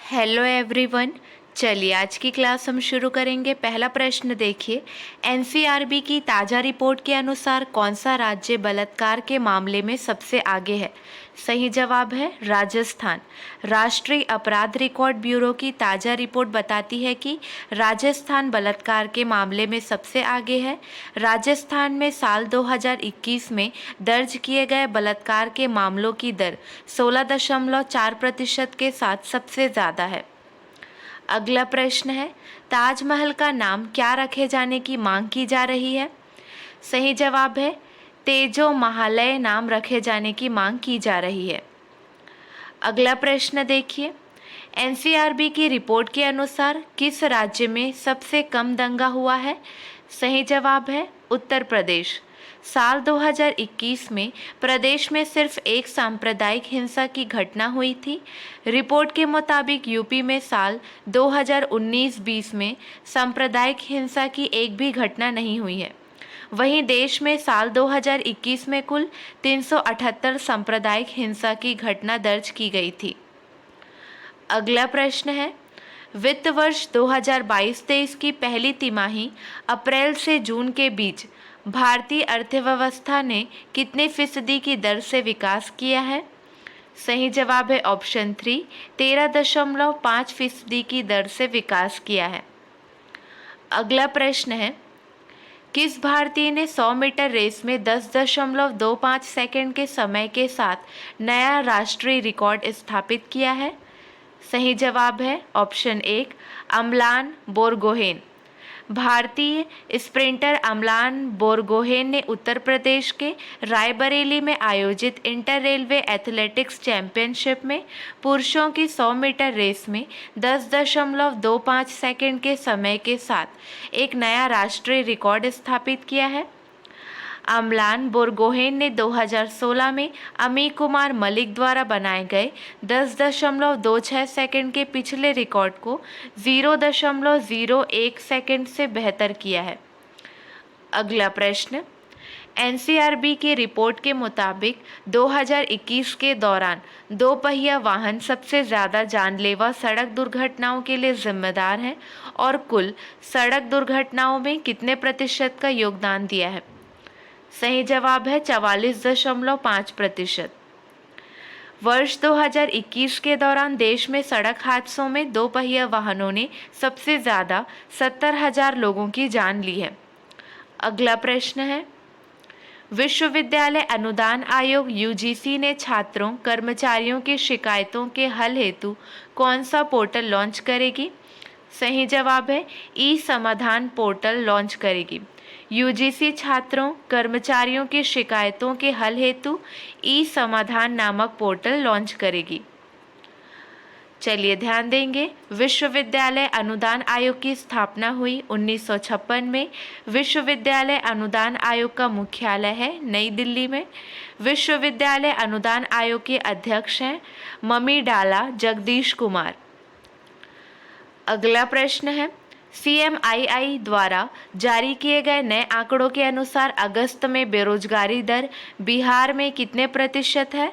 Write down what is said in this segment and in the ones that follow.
Hello everyone. चलिए आज की क्लास हम शुरू करेंगे। पहला प्रश्न देखिए, एनसीआरबी की ताज़ा रिपोर्ट के अनुसार कौन सा राज्य बलात्कार के मामले में सबसे आगे है? सही जवाब है राजस्थान। राष्ट्रीय अपराध रिकॉर्ड ब्यूरो की ताज़ा रिपोर्ट बताती है कि राजस्थान बलात्कार के मामले में सबसे आगे है। राजस्थान में साल 2021 में दर्ज किए गए बलात्कार के मामलों की दर 16.4% के साथ सबसे ज़्यादा है। अगला प्रश्न है, ताजमहल का नाम क्या रखे जाने की मांग की जा रही है? सही जवाब है तेजो महालय नाम रखे जाने की मांग की जा रही है। अगला प्रश्न देखिए, एनसीआरबी की रिपोर्ट के अनुसार किस राज्य में सबसे कम दंगा हुआ है? सही जवाब है उत्तर प्रदेश। साल 2021 में प्रदेश में सिर्फ एक सांप्रदायिक हिंसा की घटना हुई थी। रिपोर्ट के मुताबिक यूपी में साल 2019-20 में सांप्रदायिक हिंसा की एक भी घटना नहीं हुई है। वहीं देश में साल 2021 में कुल 378 सांप्रदायिक हिंसा की घटना दर्ज की गई थी। अगला प्रश्न है, वित्त वर्ष 2022-23 की पहली तिमाही अप्रैल से जून के बीच भारतीय अर्थव्यवस्था ने कितने फीसदी की दर से विकास किया है? सही जवाब है ऑप्शन 3, 13.5% की दर से विकास किया है। अगला प्रश्न है, किस भारतीय ने 100 मीटर रेस में 10.25 सेकंड के समय के साथ नया राष्ट्रीय रिकॉर्ड स्थापित किया है? सही जवाब है ऑप्शन 1, अमलान बोरगोहेन। भारतीय स्प्रिंटर अमलान बोरगोहेन ने उत्तर प्रदेश के रायबरेली में आयोजित इंटर रेलवे एथलेटिक्स चैंपियनशिप में पुरुषों की 100 मीटर रेस में 10.25 सेकंड के समय के साथ एक नया राष्ट्रीय रिकॉर्ड स्थापित किया है। अमलान बोरगोहेन ने 2016 में अमी कुमार मलिक द्वारा बनाए गए 10.26 सेकंड के पिछले रिकॉर्ड को 0.01 सेकंड से बेहतर किया है। अगला प्रश्न, एनसीआरबी की रिपोर्ट के मुताबिक 2021 के दौरान दोपहिया वाहन सबसे ज़्यादा जानलेवा सड़क दुर्घटनाओं के लिए जिम्मेदार हैं और कुल सड़क दुर्घटनाओं में कितने प्रतिशत का योगदान दिया है? सही जवाब है 44.5%। वर्ष 2021 के दौरान देश में सड़क हादसों में दोपहिया वाहनों ने सबसे ज़्यादा 70,000 लोगों की जान ली है। अगला प्रश्न है, विश्वविद्यालय अनुदान आयोग यूजीसी ने छात्रों कर्मचारियों की शिकायतों के हल हेतु कौन सा पोर्टल लॉन्च करेगी? सही जवाब है ई समाधान पोर्टल लॉन्च करेगी। यूजीसी छात्रों कर्मचारियों की शिकायतों के हल हेतु ई समाधान नामक पोर्टल लॉन्च करेगी। चलिए ध्यान देंगे, विश्वविद्यालय अनुदान आयोग की स्थापना हुई 1956 में। विश्वविद्यालय अनुदान आयोग का मुख्यालय है नई दिल्ली में। विश्वविद्यालय अनुदान आयोग के अध्यक्ष हैं ममी डाला जगदीश कुमार। अगला प्रश्न है, CMII द्वारा जारी किए गए नए आंकड़ों के अनुसार अगस्त में बेरोजगारी दर बिहार में कितने प्रतिशत है?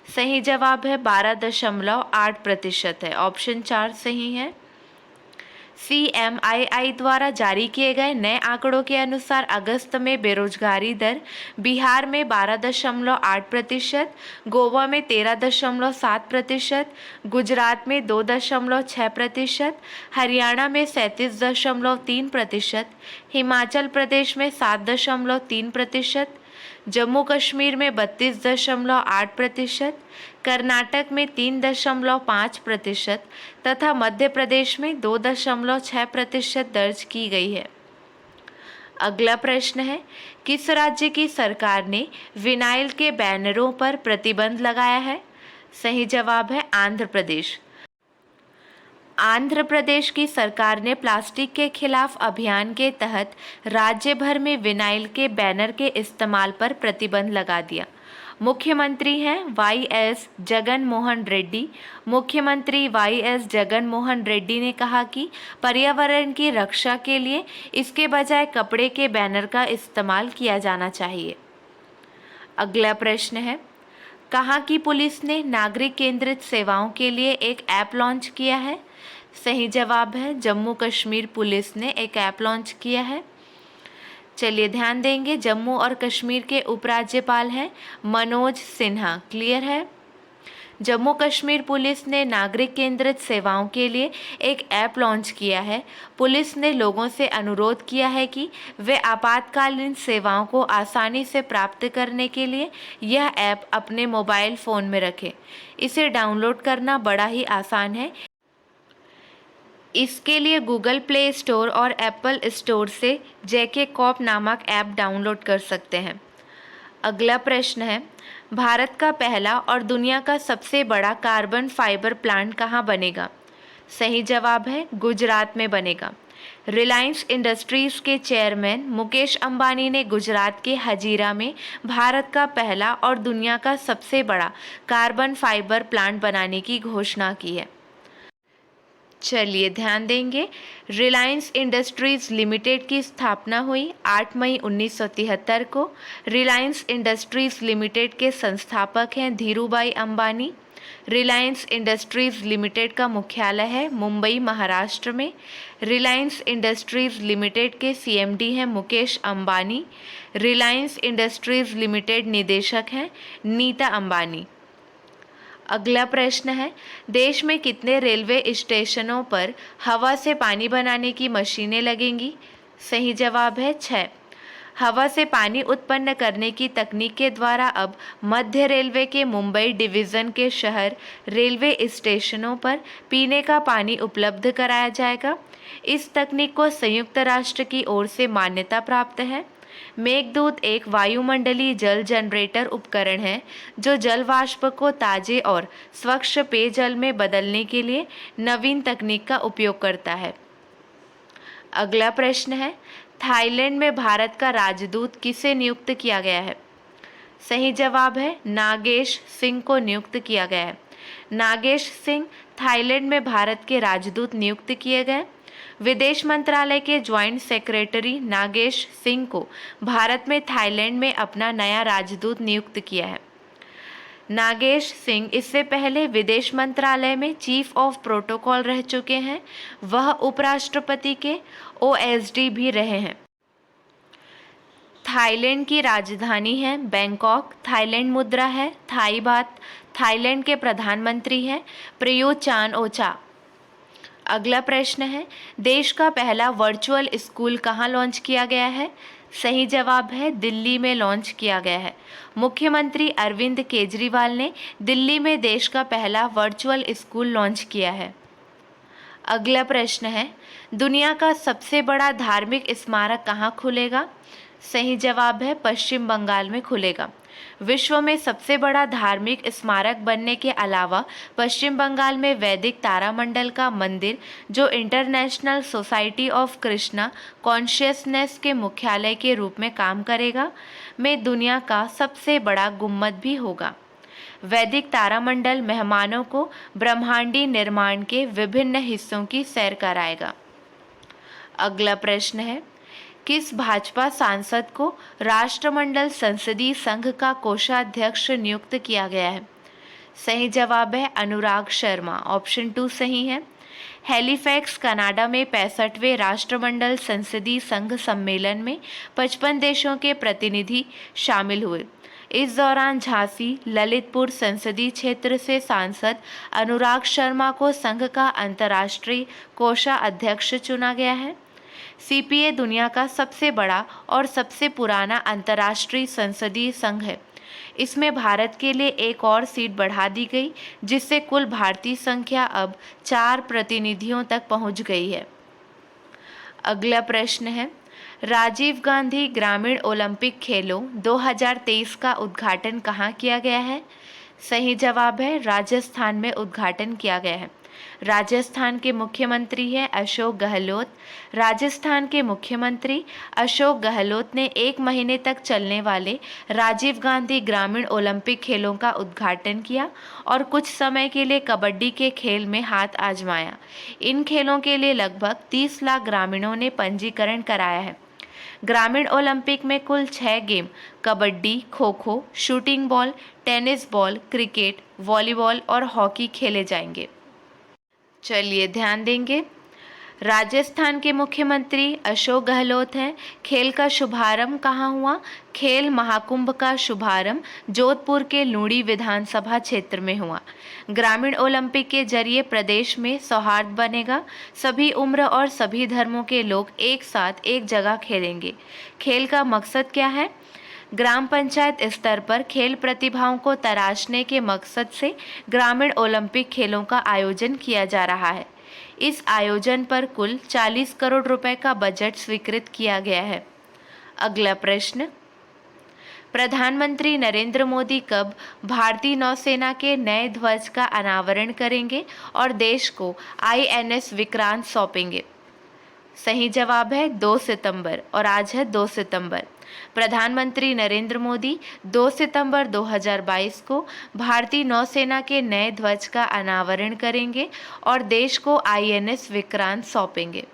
सही जवाब है 12.8% है। ऑप्शन 4 सही है। CMII द्वारा जारी किए गए नए आंकड़ों के अनुसार अगस्त में बेरोजगारी दर बिहार में 12.8%, गोवा में 13.7%, गुजरात में 2.6%, हरियाणा में 37.3%, हिमाचल प्रदेश में 7.3%, जम्मू कश्मीर में 32.8%, कर्नाटक में 3.5% तथा मध्य प्रदेश में 2.6% दर्ज की गई है। अगला प्रश्न है, किस राज्य की सरकार ने विनाइल के बैनरों पर प्रतिबंध लगाया है? सही जवाब है आंध्र प्रदेश। आंध्र प्रदेश की सरकार ने प्लास्टिक के खिलाफ अभियान के तहत राज्य भर में विनाइल के बैनर के इस्तेमाल पर प्रतिबंध लगा दिया। मुख्यमंत्री हैं YS जगन मोहन रेड्डी। मुख्यमंत्री YS जगन मोहन रेड्डी ने कहा कि पर्यावरण की रक्षा के लिए इसके बजाय कपड़े के बैनर का इस्तेमाल किया जाना चाहिए। अगला प्रश्न है, कहाँ की पुलिस ने नागरिक केंद्रित सेवाओं के लिए एक ऐप लॉन्च किया है? सही जवाब है जम्मू कश्मीर पुलिस ने एक ऐप लॉन्च किया है। चलिए ध्यान देंगे, जम्मू और कश्मीर के उपराज्यपाल हैं मनोज सिन्हा। क्लियर है? जम्मू कश्मीर पुलिस ने नागरिक केंद्रित सेवाओं के लिए एक ऐप लॉन्च किया है। पुलिस ने लोगों से अनुरोध किया है कि वे आपातकालीन सेवाओं को आसानी से प्राप्त करने के लिए यह ऐप अपने मोबाइल फ़ोन में रखें। इसे डाउनलोड करना बड़ा ही आसान है। इसके लिए गूगल प्ले स्टोर और एप्पल स्टोर से जेके कॉप नामक ऐप डाउनलोड कर सकते हैं। अगला प्रश्न है, भारत का पहला और दुनिया का सबसे बड़ा कार्बन फाइबर प्लांट कहाँ बनेगा? सही जवाब है गुजरात में बनेगा। रिलायंस इंडस्ट्रीज़ के चेयरमैन मुकेश अंबानी ने गुजरात के हजीरा में भारत का पहला और दुनिया का सबसे बड़ा कार्बन फाइबर प्लांट बनाने की घोषणा की है। चलिए ध्यान देंगे, रिलायंस इंडस्ट्रीज़ लिमिटेड की स्थापना हुई 8 मई 1973 को। रिलायंस इंडस्ट्रीज़ लिमिटेड के संस्थापक हैं धीरूभाई अंबानी। रिलायंस इंडस्ट्रीज़ लिमिटेड का मुख्यालय है मुंबई, महाराष्ट्र में। रिलायंस इंडस्ट्रीज़ लिमिटेड के सीएमडी हैं मुकेश अंबानी। रिलायंस इंडस्ट्रीज़ लिमिटेड निदेशक हैं नीता अंबानी। अगला प्रश्न है, देश में कितने रेलवे स्टेशनों पर हवा से पानी बनाने की मशीनें लगेंगी? सही जवाब है 6। हवा से पानी उत्पन्न करने की तकनीक के द्वारा अब मध्य रेलवे के मुंबई डिवीज़न के शहर रेलवे स्टेशनों पर पीने का पानी उपलब्ध कराया जाएगा। इस तकनीक को संयुक्त राष्ट्र की ओर से मान्यता प्राप्त है। मेघदूत एक वायुमंडलीय जल जनरेटर उपकरण है जो जल वाष्प को ताजे और स्वच्छ पेयजल में बदलने के लिए नवीन तकनीक का उपयोग करता है। अगला प्रश्न है, थाईलैंड में भारत का राजदूत किसे नियुक्त किया गया है? सही जवाब है नागेश सिंह को नियुक्त किया गया है। नागेश सिंह थाईलैंड में भारत के राजदूत नियुक्त किए गए। विदेश मंत्रालय के ज्वाइंट सेक्रेटरी नागेश सिंह को भारत में थाईलैंड में अपना नया राजदूत नियुक्त किया है। नागेश सिंह इससे पहले विदेश मंत्रालय में चीफ ऑफ प्रोटोकॉल रह चुके हैं। वह उपराष्ट्रपति के ओएसडी भी रहे हैं। थाईलैंड की राजधानी है बैंकॉक। थाईलैंड मुद्रा है थाई बात। थाईलैंड के प्रधानमंत्री हैं प्रयुत चान-ओ-चा। अगला प्रश्न है, देश का पहला वर्चुअल स्कूल कहाँ लॉन्च किया गया है? सही जवाब है दिल्ली में लॉन्च किया गया है। मुख्यमंत्री अरविंद केजरीवाल ने दिल्ली में देश का पहला वर्चुअल स्कूल लॉन्च किया है। अगला प्रश्न है, दुनिया का सबसे बड़ा धार्मिक स्मारक कहाँ खुलेगा? सही जवाब है पश्चिम बंगाल में खुलेगा। विश्व में सबसे बड़ा धार्मिक स्मारक बनने के अलावा पश्चिम बंगाल में वैदिक तारामंडल का मंदिर, जो international society of Krishna consciousness के मुख्यालय के रूप में काम करेगा, में दुनिया का सबसे बड़ा गुम्बद भी होगा। वैदिक तारामंडल मेहमानों को ब्रह्मांडी निर्माण के विभिन्न हिस्सों की सैर कराएगा। अगला प्रश्न है, किस भाजपा सांसद को राष्ट्रमंडल संसदीय संघ का कोषाध्यक्ष नियुक्त किया गया है? सही जवाब है अनुराग शर्मा। ऑप्शन 2 सही है। हैलीफैक्स कनाडा में 65वें राष्ट्रमंडल संसदीय संघ सम्मेलन में 55 देशों के प्रतिनिधि शामिल हुए। इस दौरान झांसी ललितपुर संसदीय क्षेत्र से सांसद अनुराग शर्मा को संघ का अंतर्राष्ट्रीय कोषाध्यक्ष चुना गया है। सीपीए दुनिया का सबसे बड़ा और सबसे पुराना अंतर्राष्ट्रीय संसदीय संघ है। इसमें भारत के लिए एक और सीट बढ़ा दी गई, जिससे कुल भारतीय संख्या अब 4 प्रतिनिधियों तक पहुंच गई है। अगला प्रश्न है, राजीव गांधी ग्रामीण ओलंपिक खेलों 2023 का उद्घाटन कहाँ किया गया है? सही जवाब है राजस्थान में उद्घाटन किया गया है। राजस्थान के मुख्यमंत्री हैं अशोक गहलोत। राजस्थान के मुख्यमंत्री अशोक गहलोत ने 1 महीने तक चलने वाले राजीव गांधी ग्रामीण ओलंपिक खेलों का उद्घाटन किया और कुछ समय के लिए कबड्डी के खेल में हाथ आजमाया। इन खेलों के लिए लगभग 30 लाख ग्रामीणों ने पंजीकरण कराया है। ग्रामीण ओलंपिक में कुल 6 game kabaddi, kho kho, shooting ball, tennis ball, cricket, volleyball और हॉकी खेले जाएंगे। चलिए ध्यान देंगे। राजस्थान के मुख्यमंत्री अशोक गहलोत हैं। खेल का शुभारंभ कहाँ हुआ? खेल महाकुंभ का शुभारंभ जोधपुर के लूणी विधानसभा क्षेत्र में हुआ। ग्रामीण ओलंपिक के जरिए प्रदेश में सौहार्द बनेगा। सभी उम्र और सभी धर्मों के लोग एक साथ एक जगह खेलेंगे। खेल का मकसद क्या है? ग्राम पंचायत स्तर पर खेल प्रतिभाओं को तराशने के मकसद से ग्रामीण ओलंपिक खेलों का आयोजन किया जा रहा है। इस आयोजन पर कुल 40 करोड़ रुपए का बजट स्वीकृत किया गया है। अगला प्रश्न, प्रधानमंत्री नरेंद्र मोदी कब भारतीय नौसेना के नए ध्वज का अनावरण करेंगे और देश को INS विक्रांत सौंपेंगे? सही जवाब है 2 सितंबर और आज है 2 सितंबर। प्रधानमंत्री नरेंद्र मोदी 2 सितंबर 2022 को भारतीय नौसेना के नए ध्वज का अनावरण करेंगे और देश को INS विक्रांत सौंपेंगे।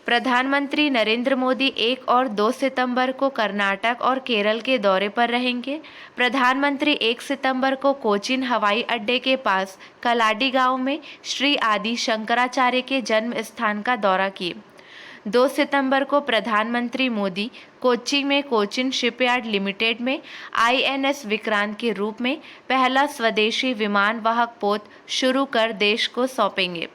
प्रधानमंत्री नरेंद्र मोदी 1 और 2 सितंबर को कर्नाटक और केरल के दौरे पर रहेंगे। प्रधानमंत्री 1 सितंबर को कोचीन हवाई अड्डे के पास कलाडी गांव में श्री आदि शंकराचार्य के जन्म स्थान का दौरा किए। 2 सितंबर को प्रधानमंत्री मोदी कोच्चि में कोचिन शिपयार्ड लिमिटेड में INS विक्रांत के रूप में पहला स्वदेशी विमान वाहक पोत शुरू कर देश को सौंपेंगे।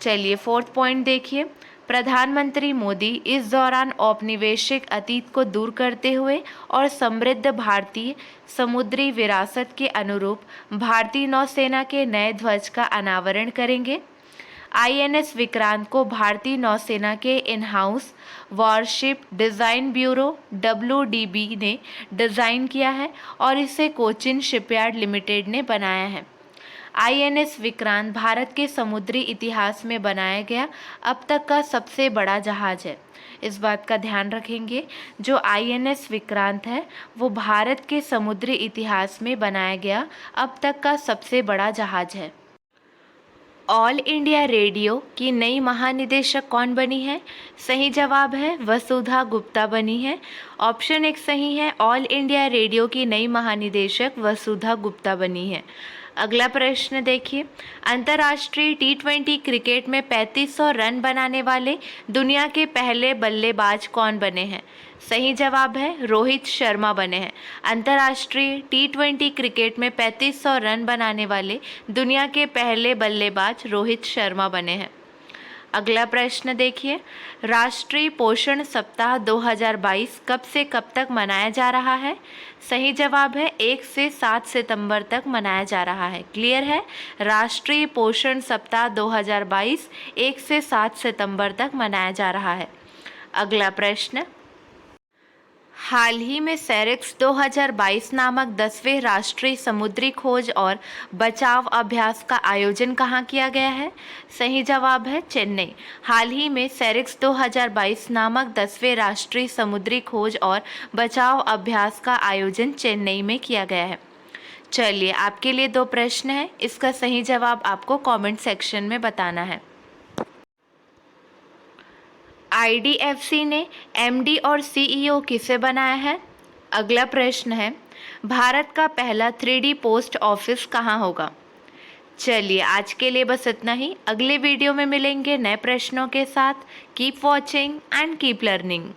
चलिए 4th पॉइंट देखिए। प्रधानमंत्री मोदी इस दौरान औपनिवेशिक अतीत को दूर करते हुए और समृद्ध भारतीय समुद्री विरासत के अनुरूप भारतीय नौसेना के नए ध्वज का अनावरण करेंगे। INS विक्रांत को भारतीय नौसेना के in house worship design bureau WDB ने डिज़ाइन किया है और इसे कोचिन शिपयार्ड लिमिटेड ने बनाया है। INS विक्रांत भारत के समुद्री इतिहास में बनाया गया अब तक का सबसे बड़ा जहाज है। इस बात का ध्यान रखेंगे, जो INS विक्रांत है वो भारत के समुद्री इतिहास में बनाया गया अब तक का सबसे बड़ा जहाज है। ऑल इंडिया रेडियो की नई महानिदेशक कौन बनी है? सही जवाब है वसुधा गुप्ता बनी है। ऑप्शन 1 सही है, ऑल इंडिया रेडियो की नई महानिदेशक वसुधा गुप्ता बनी है। अगला प्रश्न देखिए। अंतर्राष्ट्रीय T20 क्रिकेट में 3500 रन बनाने वाले दुनिया के पहले बल्लेबाज कौन बने हैं? सही जवाब है रोहित शर्मा बने हैं। अंतर्राष्ट्रीय T20 क्रिकेट में 3500 रन बनाने वाले दुनिया के पहले बल्लेबाज रोहित शर्मा बने हैं। अगला प्रश्न देखिए। राष्ट्रीय पोषण सप्ताह 2022 कब से कब तक मनाया जा रहा है? सही जवाब है 1 से 7 सितंबर तक मनाया जा रहा है। क्लियर है? राष्ट्रीय पोषण सप्ताह 2022 1 से 7 सितंबर तक मनाया जा रहा है। अगला प्रश्न। हाल ही में सेरेक्स 2022 नामक 10वें राष्ट्रीय समुद्री खोज और बचाव अभ्यास का आयोजन कहाँ किया गया है? सही जवाब है चेन्नई। हाल ही में सेरेक्स 2022 नामक 10वें राष्ट्रीय समुद्री खोज और बचाव अभ्यास का आयोजन चेन्नई में किया गया है। चलिए आपके लिए 2 प्रश्न हैं, इसका सही जवाब आपको कमेंट सेक्शन में बताना है। IDFC ने MD और CEO किसे बनाया है? अगला प्रश्न है, भारत का पहला 3D पोस्ट ऑफिस कहाँ होगा? चलिए आज के लिए बस इतना ही। अगले वीडियो में मिलेंगे नए प्रश्नों के साथ। Keep watching and keep learning.